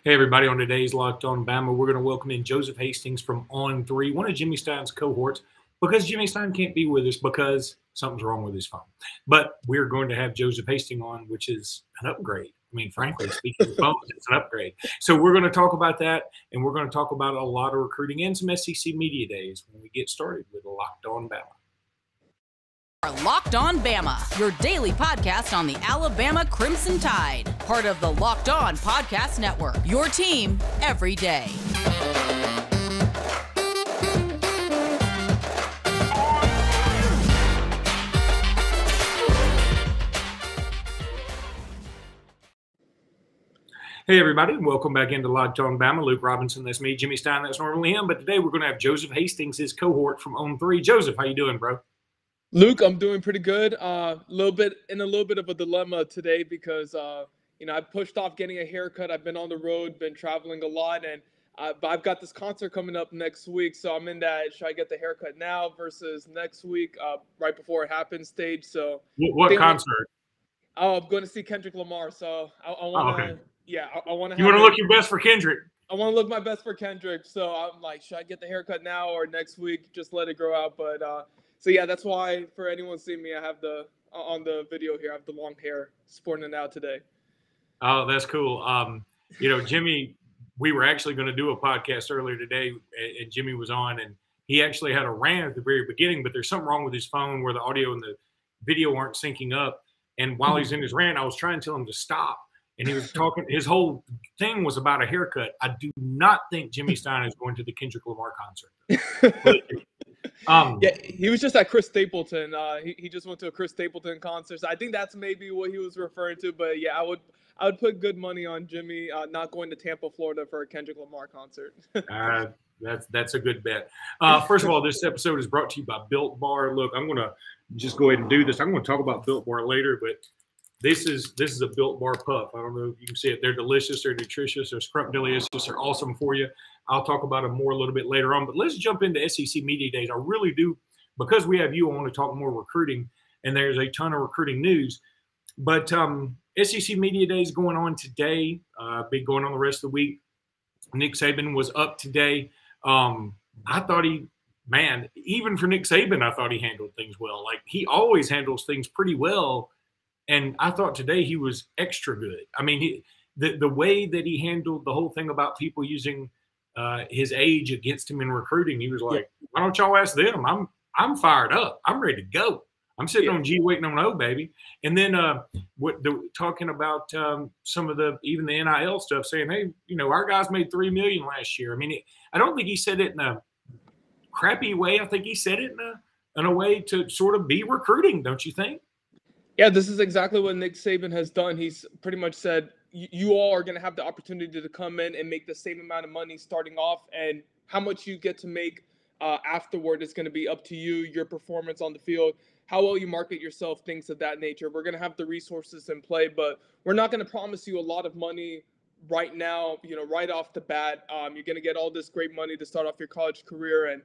Hey, everybody. On today's Locked On Bama, we're going to welcome in Joseph Hastings from On3, one of Jimmy Stein's cohorts, because Jimmy Stein can't be with us because something's wrong with his phone. But we're going to have Joseph Hastings on, which is an upgrade. I mean, frankly, speaking of phones, it's an upgrade. So we're going to talk about that, and we're going to talk about a lot of recruiting and some SEC media days when we get started with Locked On Bama. Locked On Bama, your daily podcast on the Alabama Crimson Tide. Part of the Locked On Podcast Network, your team every day. Hey, everybody, and welcome back into Locked On Bama. Luke Robinson, that's me. Jimmy Stein, that's normally him. But today we're going to have Joseph Hastings, his cohort from On3. Joseph, how you doing, bro? Luke, I'm doing pretty good. A little bit of a dilemma today because I pushed off getting a haircut. I've been on the road, been traveling a lot, and I've got this concert coming up next week. So I'm in that should I get the haircut now versus next week, right before it happens stage. So what concert? I'm going to see Kendrick Lamar. So I want to. Okay. Yeah, I want to. You want to look your best for Kendrick. I want to look my best for Kendrick. So I'm like, should I get the haircut now or next week? Just let it grow out. But so yeah, that's why for anyone seeing me, I have on the video here, I have the long hair sporting it out today. Oh, that's cool. Jimmy, we were actually going to do a podcast earlier today, and Jimmy was on, and he actually had a rant at the very beginning, but there's something wrong with his phone where the audio and the video aren't syncing up. And while he's in his rant, I was trying to tell him to stop. And he was talking, his whole thing was about a haircut. I do not think Jimmy Stein is going to the Kendrick Lamar concert. Yeah, he was just at Chris Stapleton. He just went to a Chris Stapleton concert. So I think that's maybe what he was referring to. But yeah, I would put good money on Jimmy not going to Tampa, Florida for a Kendrick Lamar concert. That's a good bet. First of all, this episode is brought to you by Built Bar. Look, I'm going to just go ahead and do this. I'm going to talk about Built Bar later, but this is a Built Bar puff. I don't know if you can see it. They're delicious. They're nutritious. They're scrumptious. They're awesome for you. I'll talk about them more a little bit later on. But let's jump into SEC Media Days. I really do, because we have you, I want to talk more recruiting, and there's a ton of recruiting news. But SEC Media Days going on today, be going on the rest of the week. Nick Saban was up today. I thought even for Nick Saban, I thought he handled things well. Like, he always handles things pretty well. And I thought today he was extra good. I mean, the way that he handled the whole thing about people using his age against him in recruiting, he was like, why don't y'all ask them? I'm fired up. I'm ready to go. I'm sitting on G waiting on O, baby. And then talking about some of even the NIL stuff, saying, hey, our guys made $3 million last year. I mean, I don't think he said it in a crappy way. I think he said it in a way to sort of be recruiting, don't you think? Yeah, this is exactly what Nick Saban has done. He's pretty much said, you all are going to have the opportunity to come in and make the same amount of money starting off, and how much you get to make afterward is going to be up to you, your performance on the field, how well you market yourself, things of that nature. We're going to have the resources in play, but we're not going to promise you a lot of money right now, right off the bat. You're going to get all this great money to start off your college career. And,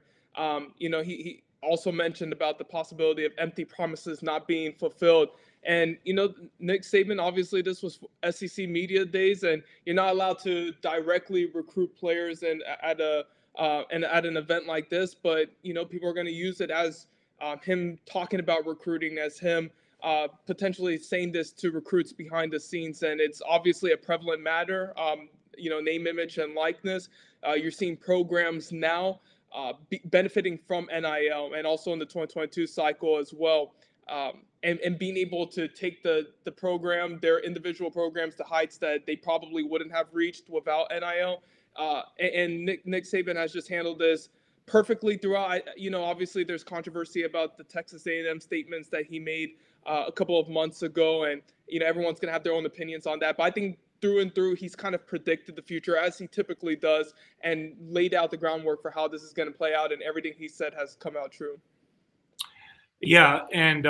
he also mentioned about the possibility of empty promises not being fulfilled. And, Nick Saban, obviously this was SEC Media Days, and you're not allowed to directly recruit players and at an event like this, but, people are going to use it as him talking about recruiting, as him potentially saying this to recruits behind the scenes. And it's obviously a prevalent matter, name, image, and likeness. You're seeing programs now benefiting from NIL, and also in the 2022 cycle as well, and being able to take the program, their individual programs, to heights that they probably wouldn't have reached without NIL. And Nick Saban has just handled this perfectly throughout. Obviously there's controversy about the Texas A&M statements that he made a couple of months ago, and everyone's gonna have their own opinions on that. But I think through and through, he's kind of predicted the future, as he typically does, and laid out the groundwork for how this is going to play out, and everything he said has come out true. Yeah, and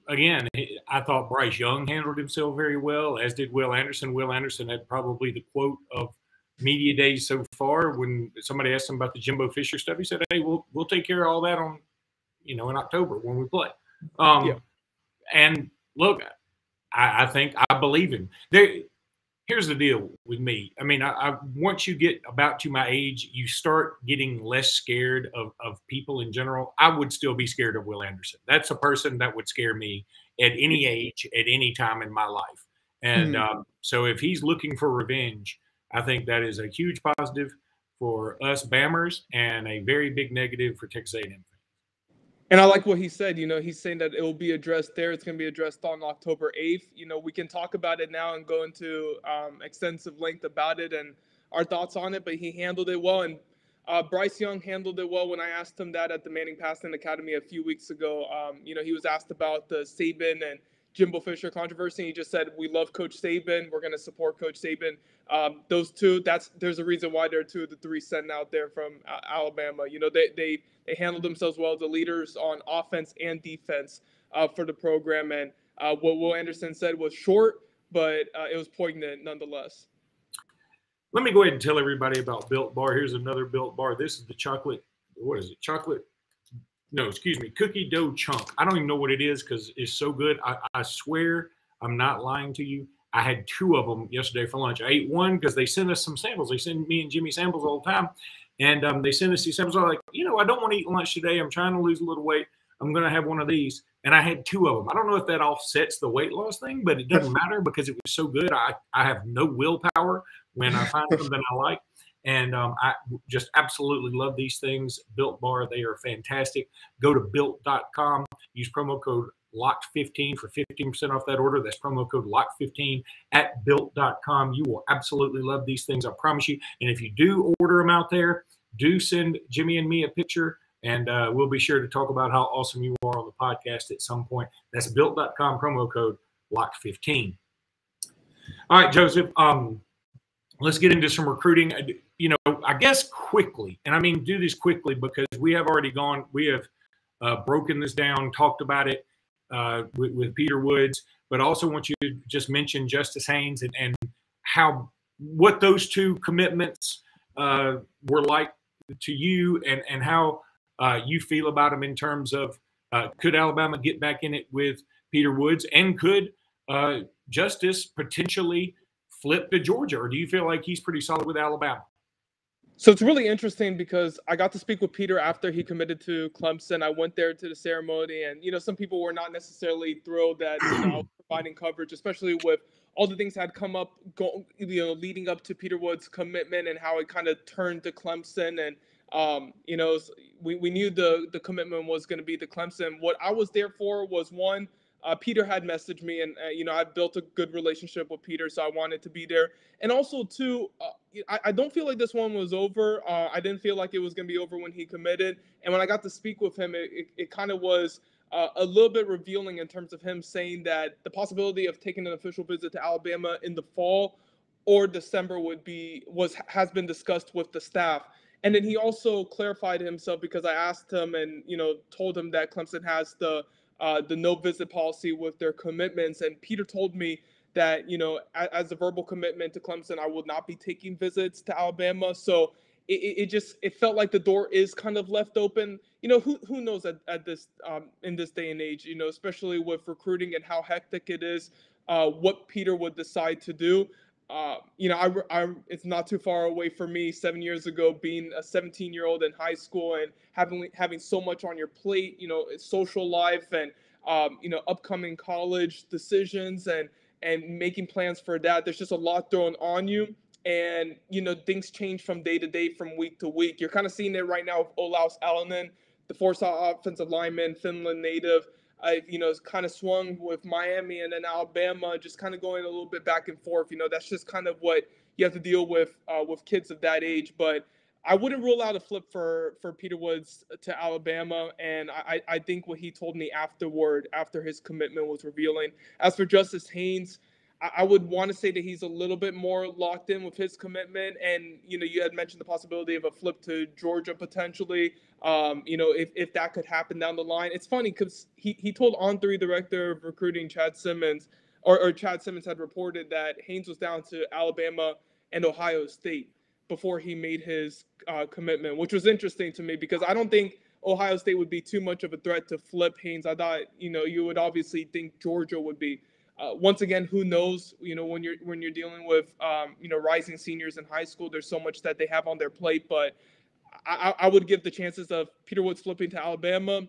again, I thought Bryce Young handled himself very well, as did Will Anderson. Will Anderson had probably the quote of Media Days so far. When somebody asked him about the Jimbo Fisher stuff, he said, hey, we'll take care of all that in October when we play. And look, I think I believe him. here's the deal with me. I mean, I once you get about to my age, you start getting less scared of people in general. I would still be scared of Will Anderson. That's a person that would scare me at any age, at any time in my life. And so if he's looking for revenge, I think that is a huge positive for us Bammers and a very big negative for Texas A&M. And I like what he said. He's saying that it will be addressed there. It's going to be addressed on October 8th. We can talk about it now and go into extensive length about it and our thoughts on it, but he handled it well. And Bryce Young handled it well when I asked him that at the Manning Passing Academy a few weeks ago. He was asked about the Saban and Jimbo Fisher controversy. He just said, we love Coach Saban. We're going to support Coach Saban. Those two, there's a reason why they're two of the three sent out there from Alabama. They handled themselves well, the leaders on offense and defense for the program. And what Will Anderson said was short, but it was poignant nonetheless. Let me go ahead and tell everybody about Built Bar. Here's another Built Bar. This is the chocolate. What is it? Cookie dough chunk. I don't even know what it is because it's so good. I swear I'm not lying to you. I had 2 of them yesterday for lunch. I ate one because they send us some samples. They send me and Jimmy samples all the time. And they send us these samples. I'm like, I don't want to eat lunch today. I'm trying to lose a little weight. I'm going to have one of these. And I had 2 of them. I don't know if that offsets the weight loss thing, but it doesn't matter because it was so good. I have no willpower when I find something I like. And I just absolutely love these things. Built Bar, they are fantastic. Go to built.com. Use promo code LOCKED15 for 15% off that order. That's promo code LOCKED15 at built.com. You will absolutely love these things, I promise you. And if you do order them out there, do send Jimmy and me a picture, and we'll be sure to talk about how awesome you are on the podcast at some point. That's built.com, promo code LOCKED15. All right, Joseph, let's get into some recruiting. I guess quickly, and I mean do this quickly because we have broken this down, talked about it with Peter Woods, but I also want you to just mention Justice Haynes and what those 2 commitments were like to you and how you feel about them in terms of could Alabama get back in it with Peter Woods, and could Justice potentially flip to Georgia, or do you feel like he's pretty solid with Alabama? So it's really interesting because I got to speak with Peter after he committed to Clemson. I went there to the ceremony, and some people were not necessarily thrilled that I was providing coverage, especially with all the things that had come up, leading up to Peter Woods' commitment and how it kind of turned to Clemson. And we knew the commitment was going to be to Clemson. What I was there for was one. Peter had messaged me, and I've built a good relationship with Peter, so I wanted to be there. And also, too, I don't feel like this one was over. I didn't feel like it was going to be over when he committed. And when I got to speak with him, it kind of was a little bit revealing in terms of him saying that the possibility of taking an official visit to Alabama in the fall or December has been discussed with the staff. And then he also clarified himself because I asked him and told him that Clemson has the no visit policy with their commitments. And Peter told me that, as a verbal commitment to Clemson, I will not be taking visits to Alabama. So it felt like the door is kind of left open. Who knows at this in this day and age, especially with recruiting and how hectic it is, what Peter would decide to do. It's not too far away for me 7 years ago, being a 17-year-old in high school and having so much on your plate, social life and, upcoming college decisions and making plans for that. There's just a lot thrown on you. And, things change from day to day, from week to week. You're kind of seeing it right now with Olaus Alinen, the four-star offensive lineman, Finland native. It's kind of swung with Miami and then Alabama, just kind of going a little bit back and forth. That's just kind of what you have to deal with kids of that age. But I wouldn't rule out a flip for Peter Woods to Alabama. And I think what he told me after his commitment was revealing. As for Justice Haynes, I would want to say that he's a little bit more locked in with his commitment. And, you had mentioned the possibility of a flip to Georgia potentially, if that could happen down the line. It's funny because he told On3 director of recruiting Chad Simmons, or Chad Simmons had reported that Haynes was down to Alabama and Ohio State before he made his commitment, which was interesting to me because I don't think Ohio State would be too much of a threat to flip Haynes. I thought, you would obviously think Georgia would be. once again, who knows? When you're dealing with rising seniors in high school, there's so much that they have on their plate. But I would give the chances of Peter Woods flipping to Alabama.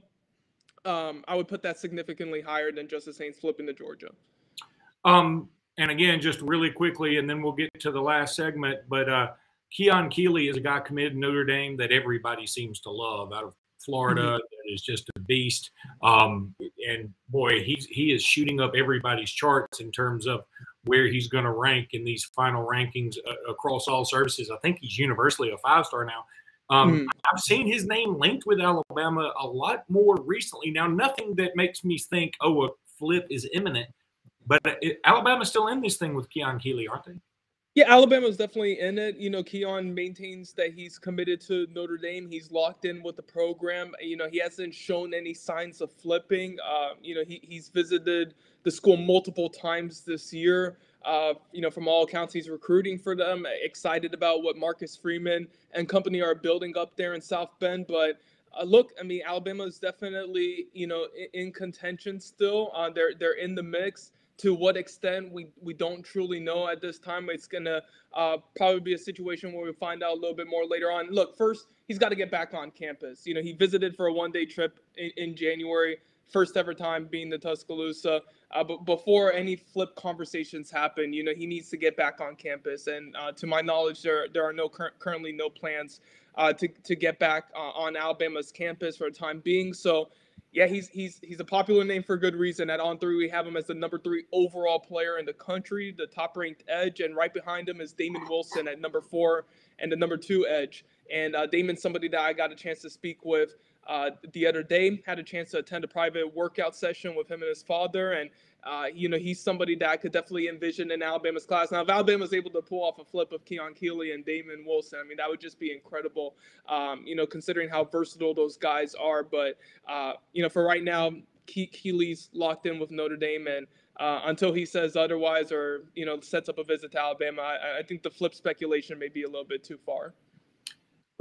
I would put that significantly higher than Justice Haynes flipping to Georgia. And again, just really quickly, and then we'll get to the last segment. But Keon Keeley is a guy committed to Notre Dame that everybody seems to love out of Florida. Mm-hmm. That is just a beast. And boy, he is shooting up everybody's charts in terms of where he's going to rank in these final rankings across all services. I think he's universally a 5-star now. I've seen his name linked with Alabama a lot more recently. Now, nothing that makes me think, oh, a flip is imminent. But Alabama's still in this thing with Keon Keeley, aren't they? Yeah, Alabama's definitely in it. Keon maintains that he's committed to Notre Dame. He's locked in with the program. He hasn't shown any signs of flipping. He's visited the school multiple times this year. From all accounts, he's recruiting for them, excited about what Marcus Freeman and company are building up there in South Bend. But look, Alabama is definitely, in contention still. They're in the mix. To what extent, we don't truly know at this time. It's going to probably be a situation where we'll find out a little bit more later on. Look, first, he's got to get back on campus. He visited for a one-day trip in January, first ever time being to Tuscaloosa. But before any flip conversations happen, he needs to get back on campus. And to my knowledge, there are currently no plans to get back on Alabama's campus for the time being. So, yeah, he's a popular name for a good reason. At On3, we have him as the number 3 overall player in the country, the top-ranked edge, and right behind him is Damon Wilson at number 4 and the number 2 edge. And Damon's somebody that I got a chance to speak with the other day, had a chance to attend a private workout session with him and his father, and he's somebody that I could definitely envision in Alabama's class. Now, if Alabama's able to pull off a flip of Keon Keeley and Damon Wilson, that would just be incredible, considering how versatile those guys are. But, for right now, Keeley's locked in with Notre Dame, and until he says otherwise or, sets up a visit to Alabama, I think the flip speculation may be a little bit too far.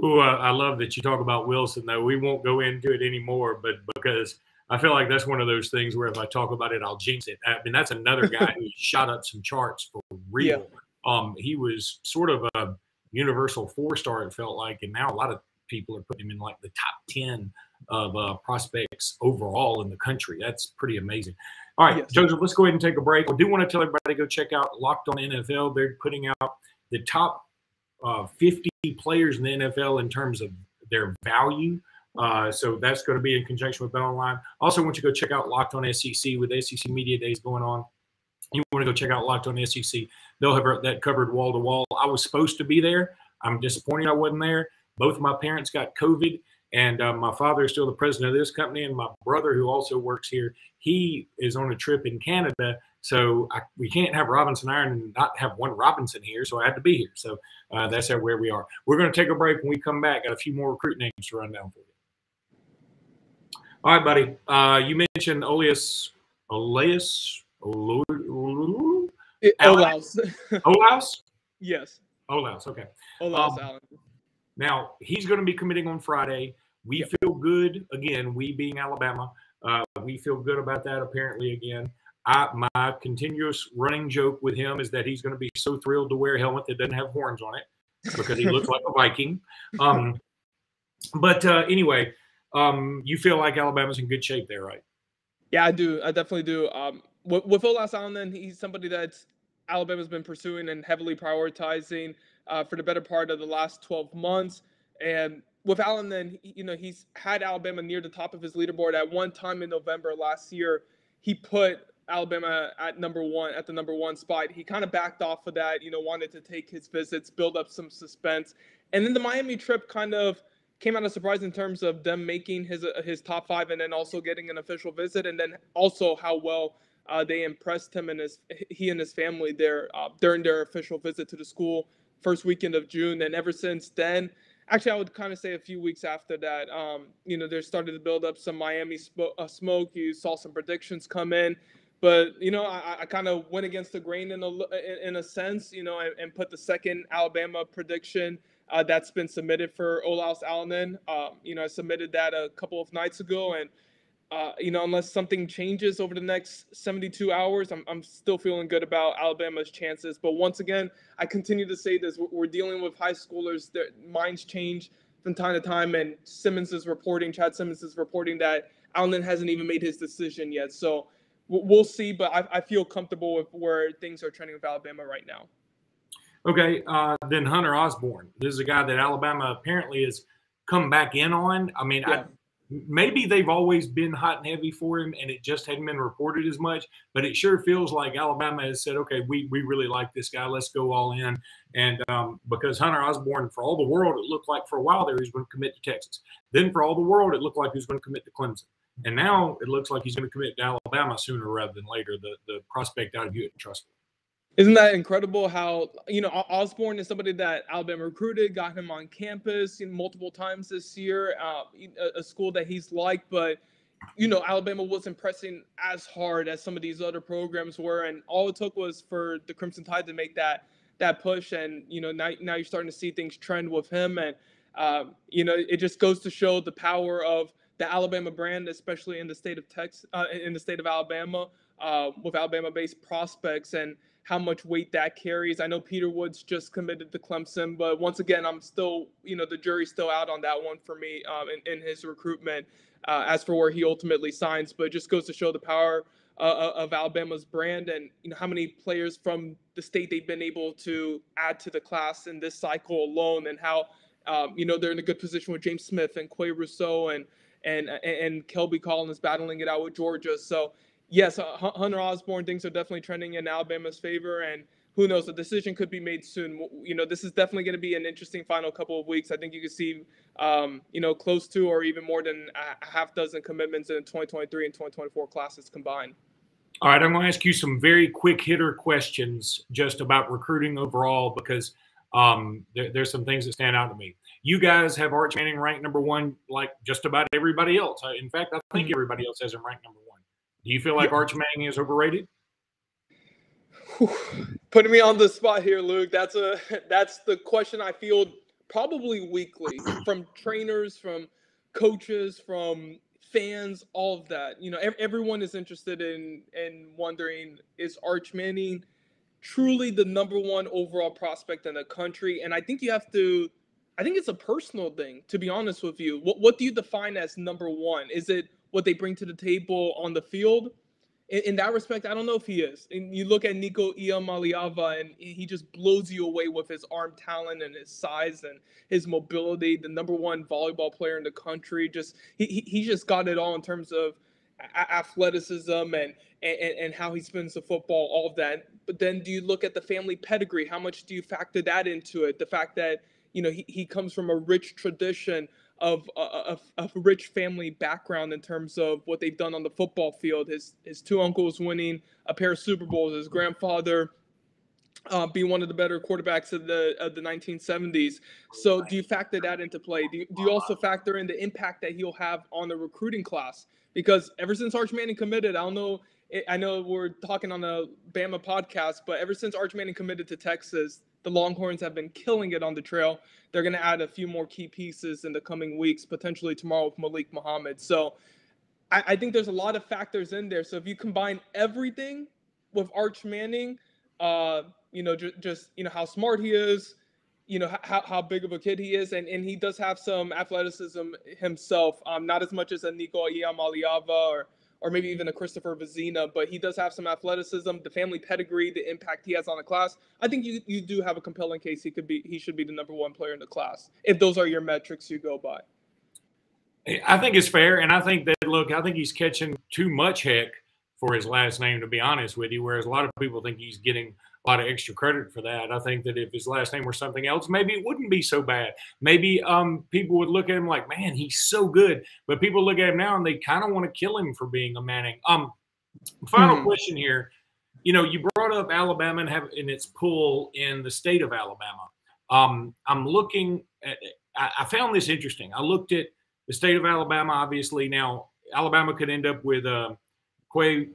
Ooh, I love that you talk about Wilson, though. We won't go into it anymore, but because I feel like that's one of those things where if I talk about it, I'll jinx it. That's another guy who shot up some charts for real. Yeah. He was sort of a universal 4-star, it felt like, and now a lot of people are putting him in like the top 10 of prospects overall in the country. That's pretty amazing. All right, yes. Joseph, let's go ahead and take a break. I do want to tell everybody to go check out Locked On NFL. They're putting out the top 50 players in the NFL in terms of their value. So that's going to be in conjunction with BetOnline. Also, want you to go check out Locked On SEC with SEC Media Days going on. You want to go check out Locked On SEC. They'll have that covered wall to wall. I was supposed to be there. I'm disappointed I wasn't there. Both of my parents got COVID, and my father is still the president of this company, and my brother, who also works here, he is on a trip in Canada. So we can't have Robinson Iron and not have one Robinson here, so I had to be here. So that's where we are. We're going to take a break. When we come back, got a few more recruit names to run down for you. All right, buddy. You mentioned Olaus. Olaus? Yes. Olaus, okay. Olaus Alinen. Now, he's going to be committing on Friday. We feel good, again, we being Alabama. We feel good about that, apparently, again. My continuous running joke with him is that he's going to be so thrilled to wear a helmet that doesn't have horns on it because he looks like a Viking. But anyway, you feel like Alabama's in good shape there, right? Yeah, I do. I definitely do. With Olaus Alinen, he's somebody that Alabama's been pursuing and heavily prioritizing for the better part of the last 12 months. And with Alinen, he's had Alabama near the top of his leaderboard. At one time in November last year, he put Alabama at the number 1 spot. He kind of backed off of that, wanted to take his visits, build up some suspense. And then the Miami trip kind of came out of surprise in terms of them making his top 5 and then also getting an official visit, and then also how well they impressed him and he and his family there during their official visit to the school first weekend of June. And ever since then, actually, I would kind of say a few weeks after that, they started to build up some Miami smoke. You saw some predictions come in. But, I kind of went against the grain in a sense, and put the second Alabama prediction that's been submitted for Olaus Alinen. I submitted that a couple of nights ago. And unless something changes over the next 72 hours, I'm still feeling good about Alabama's chances. But once again, I continue to say this: we're dealing with high schoolers; their minds change from time to time. And Chad Simmons is reporting that Allen hasn't even made his decision yet. So we'll see. But I feel comfortable with where things are trending with Alabama right now. Okay, then Hunter Osborne. This is a guy that Alabama apparently has come back in on. I mean, Yeah. Maybe they've always been hot and heavy for him, and it just hadn't been reported as much. But it sure feels like Alabama has said, okay, we really like this guy. Let's go all in. And because Hunter Osborne, for all the world, it looked like for a while there he was going to commit to Texas. Then for all the world, it looked like he was going to commit to Clemson. And now it looks like he's going to commit to Alabama sooner rather than later, the prospect out of Hewitt-Trussville. Isn't that incredible how, Osborne is somebody that Alabama recruited, got him on campus multiple times this year, a school that he's liked, but, Alabama wasn't pressing as hard as some of these other programs were. And all it took was for the Crimson Tide to make that push. And, now you're starting to see things trend with him. And, it just goes to show the power of the Alabama brand, especially in the state of Texas, in the state of Alabama, with Alabama-based prospects and how much weight that carries. I know Peter Woods just committed to Clemson, but once again, I'm still, the jury's still out on that one for me in his recruitment as for where he ultimately signs. But it just goes to show the power of Alabama's brand and how many players from the state they've been able to add to the class in this cycle alone, and how they're in a good position with James Smith and Qua Russaw and Kelby Collins battling it out with Georgia. So yes, Hunter Osborne, things are definitely trending in Alabama's favor, and who knows, a decision could be made soon. This is definitely going to be an interesting final couple of weeks. I think you could see, close to or even more than a half dozen commitments in 2023 and 2024 classes combined. All right, I'm going to ask you some very quick hitter questions just about recruiting overall, because there's some things that stand out to me. You guys have Arch Manning ranked number one, like just about everybody else. In fact, I think everybody else has him ranked number one. Do you feel like Arch Manning is overrated? Putting me on the spot here, Luke. That's the question I field probably weekly from trainers, from coaches, from fans, all of that. Everyone is interested in wondering, is Arch Manning truly the number one overall prospect in the country? And I think it's a personal thing, to be honest with you. What do you define as number one? Is it what they bring to the table on the field? In that respect, I don't know if he is. And you look at Nico Iamaleava, and he just blows you away with his arm talent and his size and his mobility. The number one volleyball player in the country. He just got it all in terms of athleticism and how he spins the football, all of that. But then do you look at the family pedigree? How much do you factor that into it? The fact that he comes from a rich tradition of a rich family background in terms of what they've done on the football field. His two uncles winning a pair of Super Bowls. His grandfather being one of the better quarterbacks of the 1970s. So do you factor that into play? Do you also factor in the impact that he'll have on the recruiting class? Because ever since Arch Manning committed, I know we're talking on the Bama podcast, but ever since Arch Manning committed to Texas, the Longhorns have been killing it on the trail. They're going to add a few more key pieces in the coming weeks, potentially tomorrow with Malik Muhammad. So I think there's a lot of factors in there. So if you combine everything with Arch Manning, just how smart he is, how big of a kid he is, and he does have some athleticism himself, not as much as a Nico Iamaleava or maybe even a Christopher Vizina, but he does have some athleticism, the family pedigree, the impact he has on the class. I think you do have a compelling case he should be the number one player in the class, if those are your metrics you go by. I think it's fair, and I think he's catching too much heck for his last name, to be honest with you, whereas a lot of people think he's getting a lot of extra credit for that. I think that if his last name were something else, maybe it wouldn't be so bad. Maybe people would look at him like, man, he's so good. But people look at him now and they kind of want to kill him for being a Manning. Final question here. You brought up Alabama and its pull in the state of Alabama. I'm looking at – I found this interesting. I looked at the state of Alabama, obviously. Now, Alabama could end up with Qua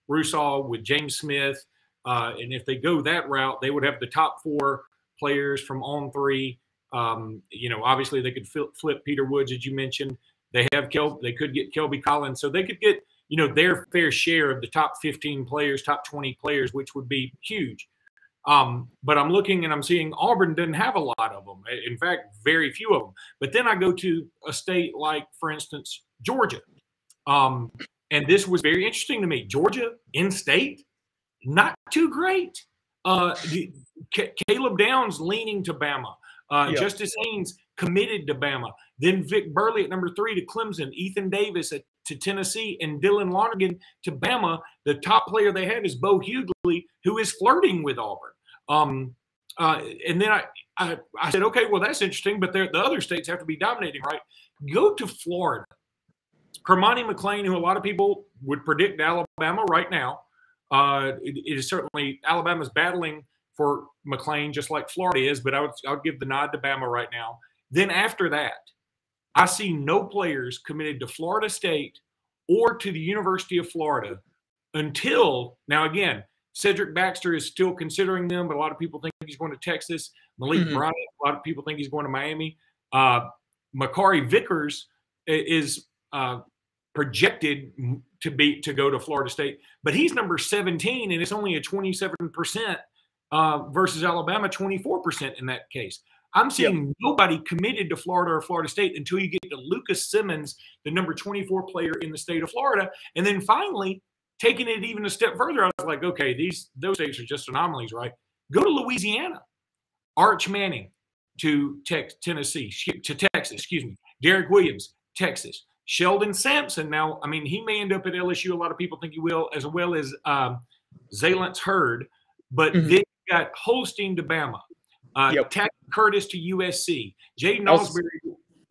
Russaw, with James Smith. And if they go that route, they would have the top four players from On3. Obviously they could flip Peter Woods, as you mentioned. They could get Kelby Collins, so they could get their fair share of the top 15 players, top 20 players, which would be huge. But I'm looking and I'm seeing Auburn doesn't have a lot of them. In fact, very few of them. But then I go to a state like, for instance, Georgia. And this was very interesting to me. Georgia in-state, not too great. Caleb Downs leaning to Bama. Justice Haynes committed to Bama. Then Vic Burley at number 3 to Clemson. Ethan Davis to Tennessee. And Dylan Lonergan to Bama. The top player they have is Bo Hughley, who is flirting with Auburn. And then I said, okay, well, that's interesting, but the other states have to be dominating, right? Go to Florida. Cormani McClain, who a lot of people would predict Alabama right now. It is certainly Alabama's battling for McClain just like Florida is, but I'll give the nod to Bama right now. Then after that, I see no players committed to Florida State or to the University of Florida until now. Again, Cedric Baxter is still considering them, but a lot of people think he's going to Texas. Malik Bryant, a lot of people think he's going to Miami. Makari Vickers is projected to go to Florida State, but he's number 17, and it's only a 27% versus Alabama 24% in that case. I'm seeing nobody committed to Florida or Florida State until you get to Lucas Simmons, the number 24 player in the state of Florida, and then finally, taking it even a step further, I was like, okay, those states are just anomalies, right? Go to Louisiana. Arch Manning to Texas, Derek Williams, Texas. Sheldon Sampson, now, I mean, he may end up at LSU. A lot of people think he will, as well as Zalance Hurd. But then you got Holstein to Bama. Tack Curtis to USC. Jaden Osbury,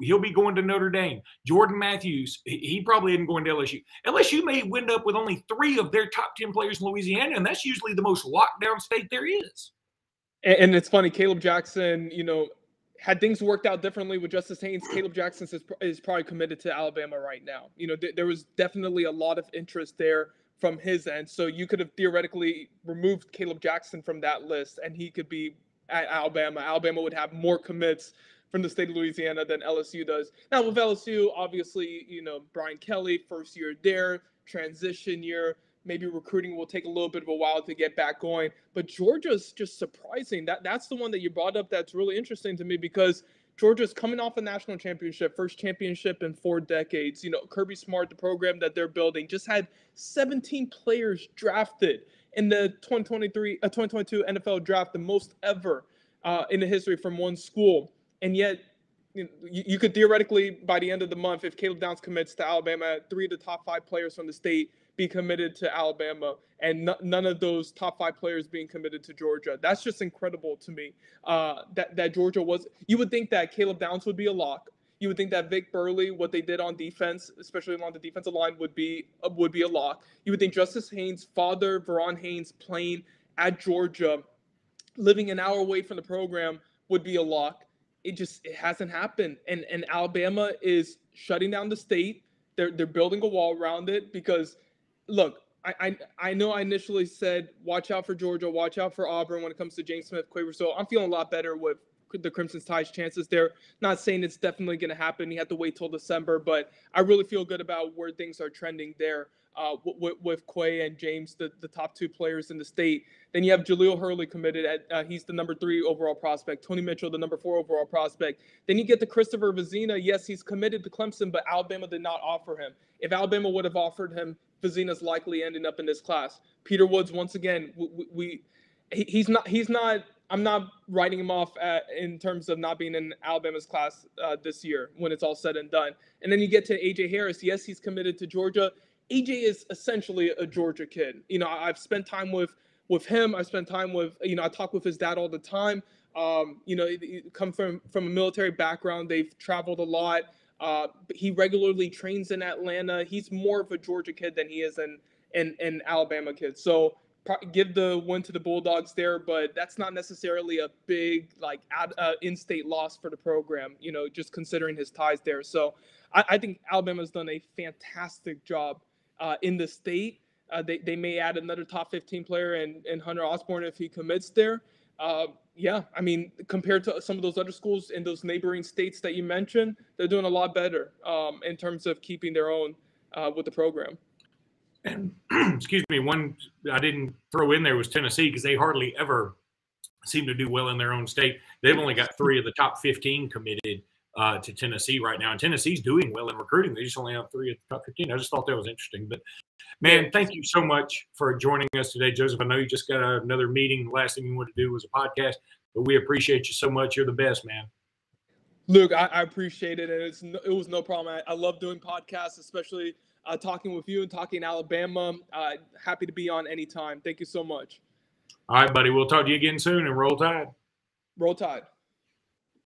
he'll be going to Notre Dame. Jordan Matthews, he probably isn't going to LSU. LSU may wind up with only 3 of their top 10 players in Louisiana, and that's usually the most locked down state there is. And it's funny, Caleb Jackson, had things worked out differently with Justice Haynes, Caleb Jackson is probably committed to Alabama right now. There was definitely a lot of interest there from his end. So you could have theoretically removed Caleb Jackson from that list, and he could be at Alabama. Alabama would have more commits from the state of Louisiana than LSU does. Now with LSU, obviously, Brian Kelly, first year there, transition year, maybe recruiting will take a little bit of a while to get back going. But Georgia's just surprising. That's the one that you brought up that's really interesting to me, because Georgia's coming off a national championship, first championship in 4 decades. Kirby Smart, the program that they're building, just had 17 players drafted in the 2022 NFL draft, the most ever in the history from one school. And yet, you could theoretically, by the end of the month, if Caleb Downs commits to Alabama, 3 of the top 5 players from the state be committed to Alabama, and none of those top 5 players being committed to Georgia. That's just incredible to me. That Georgia was. You would think that Caleb Downs would be a lock. You would think that Vic Burley, what they did on defense, especially along the defensive line, would be a lock. You would think Justice Haynes' father, Veron Haynes, playing at Georgia, living an hour away from the program, would be a lock. It hasn't happened. And Alabama is shutting down the state. They're building a wall around it because, look, I know I initially said, watch out for Georgia, watch out for Auburn when it comes to James Smith, Qua Russaw. I'm feeling a lot better with the Crimson Tide's chances there. Not saying it's definitely going to happen. You have to wait till December, but I really feel good about where things are trending there with Qua and James, the top 2 players in the state. Then you have Jaleel Hurley committed he's the number 3 overall prospect. Tony Mitchell, the number 4 overall prospect. Then you get to Christopher Vizina. Yes, he's committed to Clemson, but Alabama did not offer him. If Alabama would have offered him, Vizina's likely ending up in this class. Peter Woods, once again, he's not. I'm not writing him off in terms of not being in Alabama's class this year when it's all said and done. And then you get to A.J. Harris. Yes, he's committed to Georgia. A.J. is essentially a Georgia kid. I've spent time with him. I've spent time with, I talk with his dad all the time. He come from a military background. They've traveled a lot. He regularly trains in Atlanta. He's more of a Georgia kid than he is an Alabama kid. So give the win to the Bulldogs there, but that's not necessarily a big in-state loss for the program, just considering his ties there. So I think Alabama's done a fantastic job in the state. They may add another top 15 player in Hunter Osborne if he commits there. yeah, I mean, compared to some of those other schools in those neighboring states that you mentioned, they're doing a lot better in terms of keeping their own with the program. And excuse me, one I didn't throw in there was Tennessee, because they hardly ever seem to do well in their own state. They've only got 3 of the top 15 committed to Tennessee right now. And Tennessee's doing well in recruiting. They just only have 3 of the top 15. I just thought that was interesting. But, man, thank you so much for joining us today, Joseph. I know you just got another meeting. The last thing you wanted to do was a podcast, but we appreciate you so much. You're the best, man. Luke, I appreciate it. And it was no problem. I love doing podcasts, especially talking with you and talking Alabama. Happy to be on anytime. Thank you so much. All right, buddy. We'll talk to you again soon, and roll tide. Roll tide.